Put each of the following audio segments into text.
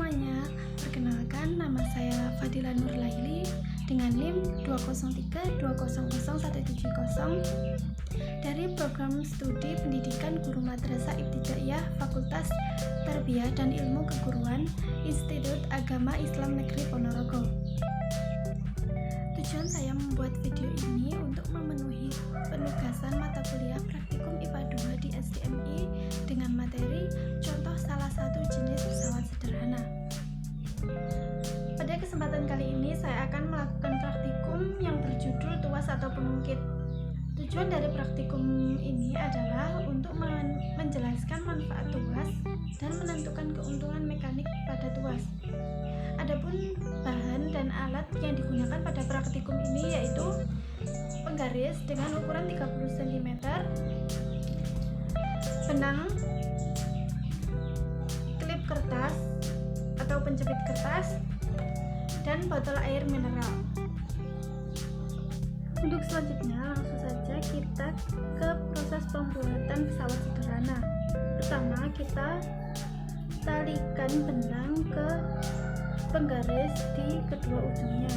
semuanya, perkenalkan nama saya Fadila Nurlaili dengan NIM 203200170 dari program studi pendidikan guru madrasah ibtidaiyah Fakultas Tarbiyah dan Ilmu Keguruan Institut Agama Islam Negeri Ponorogo. Tujuan saya membuat video ini untuk memenuhi penugasan mata kuliah praktikum IPA 2 di SDMI dengan materi contoh salah satu jenis pesawat sederhana. Pada kesempatan kali ini saya akan melakukan praktikum yang berjudul tuas atau pengungkit. Tujuan dari praktikum ini adalah untuk menjelaskan manfaat tuas dan menentukan keuntungan mekanik pada tuas. Adapun bahan dan alat yang digunakan pada praktikum ini yaitu penggaris dengan ukuran 30 cm, benang, klip kertas atau penjepit kertas, dan botol air mineral. Untuk selanjutnya langsung saja kita ke proses pembuatan pesawat sederhana. Pertama, kita talikan benang ke penggaris di kedua ujungnya.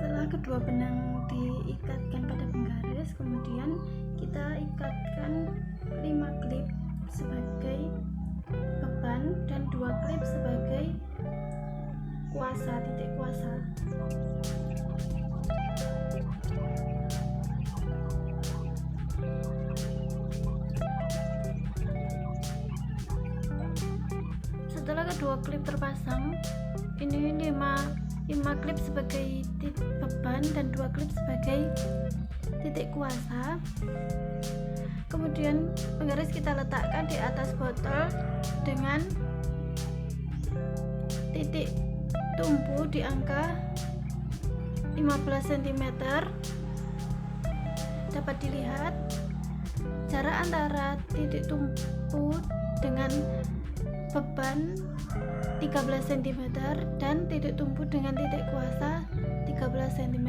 Setelah kedua benang diikatkan pada penggaris, kemudian kita ikatkan 5 klip sebagai beban dan 2 klip sebagai kuasa, titik kuasa. Setelah kedua klip terpasang, ini 5 klip sebagai beban dan 2 klip sebagai titik kuasa. Kemudian penggaris kita letakkan di atas botol dengan titik tumpu di angka 15 cm. Dapat dilihat jarak antara titik tumpu dengan beban 13 cm dan titik tumpu dengan titik kuasa 13 cm.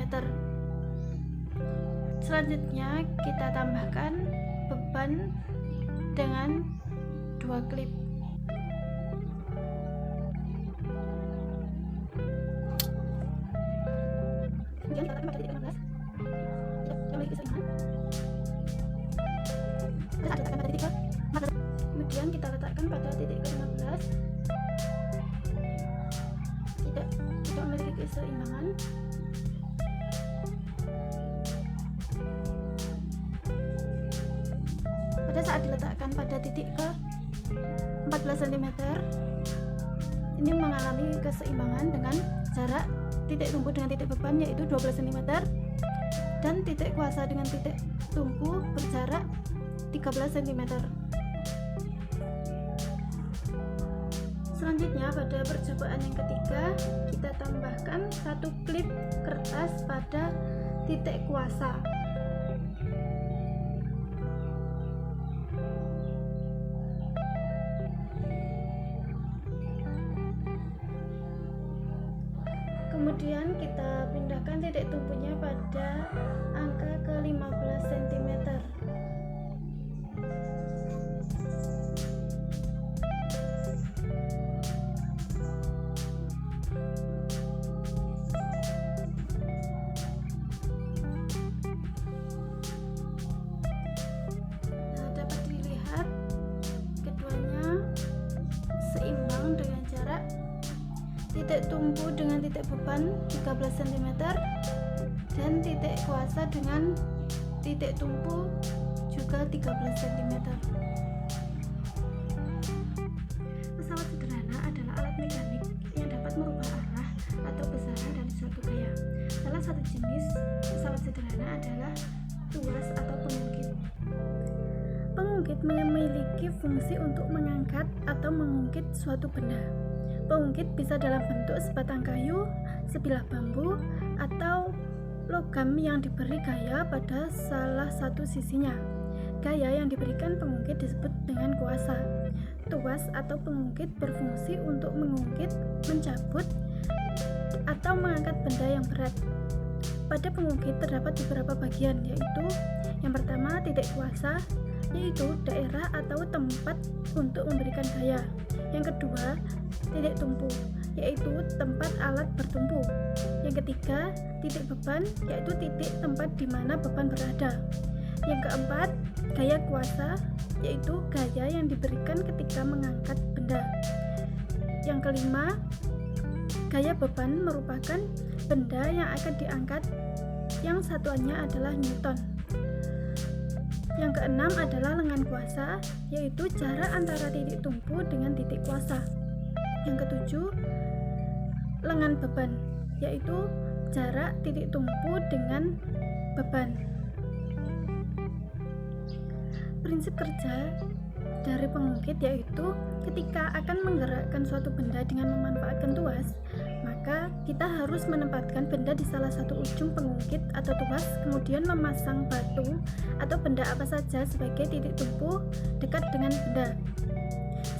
Selanjutnya kita tambahkan beban dengan 2 klip. Kemudian kita letakkan pada titik 16 yang memiliki keseimbangan. Kemudian kita letakkan pada titik ke-15 tidak memiliki keseimbangan. Pada saat diletakkan pada titik ke 14 cm, ini mengalami keseimbangan dengan jarak titik tumpu dengan titik beban yaitu 12 cm dan titik kuasa dengan titik tumpu berjarak 13 cm. Selanjutnya pada percobaan yang ketiga, kita tambahkan 1 klip kertas pada titik kuasa. Kemudian kita pindahkan titik tumpunya pada angka ke-15 cm. Dapat dilihat keduanya seimbang dengan jarak titik tumpu dengan titik beban 13 cm dan titik kuasa dengan titik tumpu juga 13 cm. Pesawat sederhana adalah alat mekanik yang dapat merubah arah atau besaran dari suatu gaya. Salah satu jenis pesawat sederhana adalah tuas atau pengungkit. Pengungkit memiliki fungsi untuk mengangkat atau mengungkit suatu benda. Pengungkit bisa dalam bentuk sebatang kayu, sebilah bambu, atau logam yang diberi gaya pada salah satu sisinya. Gaya yang diberikan pengungkit disebut dengan kuasa. Tuas atau pengungkit berfungsi untuk mengungkit, mencabut, atau mengangkat benda yang berat. Pada pengungkit terdapat beberapa bagian, yaitu yang pertama titik kuasa, yaitu daerah atau tempat untuk memberikan gaya. Yang kedua, titik tumpu, yaitu tempat alat bertumpu. Yang ketiga, titik beban, yaitu titik tempat di mana beban berada. Yang keempat, gaya kuasa, yaitu gaya yang diberikan ketika mengangkat benda. Yang kelima, gaya beban merupakan benda yang akan diangkat yang satuannya adalah Newton. Yang keenam adalah lengan kuasa, yaitu jarak antara titik tumpu dengan titik kuasa. Yang ketujuh, lengan beban, yaitu jarak titik tumpu dengan beban. Prinsip kerja dari pengungkit yaitu ketika akan menggerakkan suatu benda dengan memanfaatkan tuas, maka kita harus menempatkan benda di salah satu ujung pengungkit atau tuas, kemudian memasang batu atau benda apa saja sebagai titik tumpu dekat dengan benda.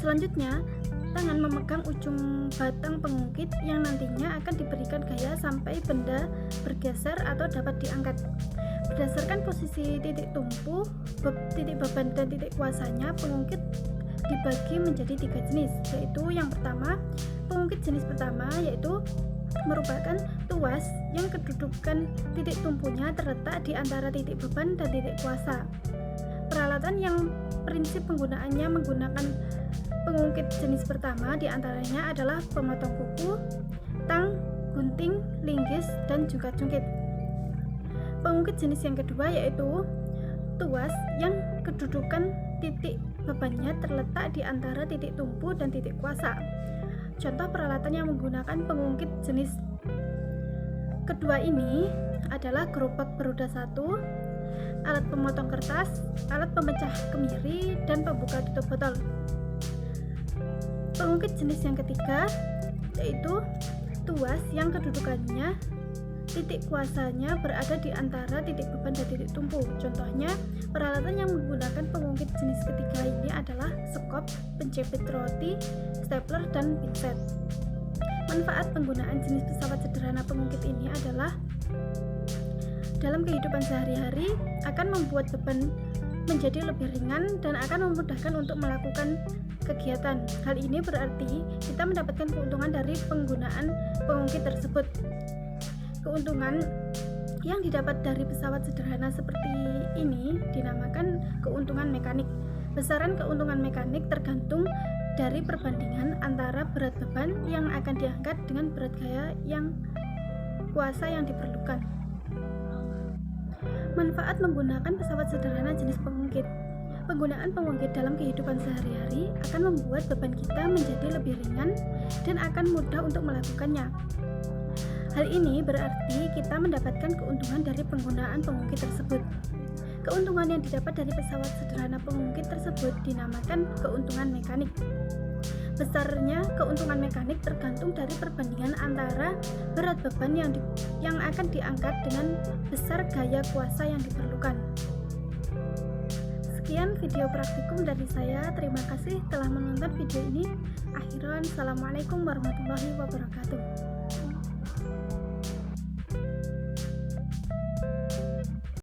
Selanjutnya, tangan memegang ujung batang pengungkit yang nantinya akan diberikan gaya sampai benda bergeser atau dapat diangkat. Berdasarkan posisi titik tumpu, titik beban dan titik kuasanya, pengungkit dibagi menjadi 3 jenis, yaitu yang pertama, pengungkit jenis pertama yaitu merupakan tuas yang kedudukan titik tumpunya terletak di antara titik beban dan titik kuasa. Peralatan yang prinsip penggunaannya menggunakan pengungkit jenis pertama diantaranya adalah pemotong kuku, tang, gunting, linggis, dan juga cungkit. Pengungkit jenis yang kedua yaitu tuas yang kedudukan titik bebannya terletak di antara titik tumpu dan titik kuasa. Contoh peralatan yang menggunakan pengungkit jenis kedua ini adalah gerobak beroda 1, alat pemotong kertas, alat pemecah kemiri, dan pembuka tutup botol. Pengungkit jenis yang ketiga yaitu tuas yang kedudukannya titik kuasanya berada di antara titik beban dan titik tumpu. Contohnya, peralatan yang menggunakan pengungkit jenis ketiga ini adalah sekop, penjepit roti, stapler, dan pinset. Manfaat penggunaan jenis pesawat sederhana pengungkit ini adalah dalam kehidupan sehari-hari akan membuat beban menjadi lebih ringan dan akan memudahkan untuk melakukan kegiatan. Hal ini berarti kita mendapatkan keuntungan dari penggunaan pengungkit tersebut. Keuntungan yang didapat dari pesawat sederhana seperti ini dinamakan keuntungan mekanik. Besaran keuntungan mekanik tergantung dari perbandingan antara berat beban yang akan diangkat dengan berat gaya yang kuasa yang diperlukan. Manfaat menggunakan pesawat sederhana jenis pengungkit. Penggunaan pengungkit dalam kehidupan sehari-hari akan membuat beban kita menjadi lebih ringan dan akan mudah untuk melakukannya. Hal ini berarti kita mendapatkan keuntungan dari penggunaan pengungkit tersebut. Keuntungan yang didapat dari pesawat sederhana pengungkit tersebut dinamakan keuntungan mekanik. Besarnya keuntungan mekanik tergantung dari perbandingan antara berat beban yang akan diangkat dengan besar gaya kuasa yang diperlukan. Sekian video praktikum dari saya. Terima kasih telah menonton video ini. Akhiran, assalamualaikum warahmatullahi wabarakatuh.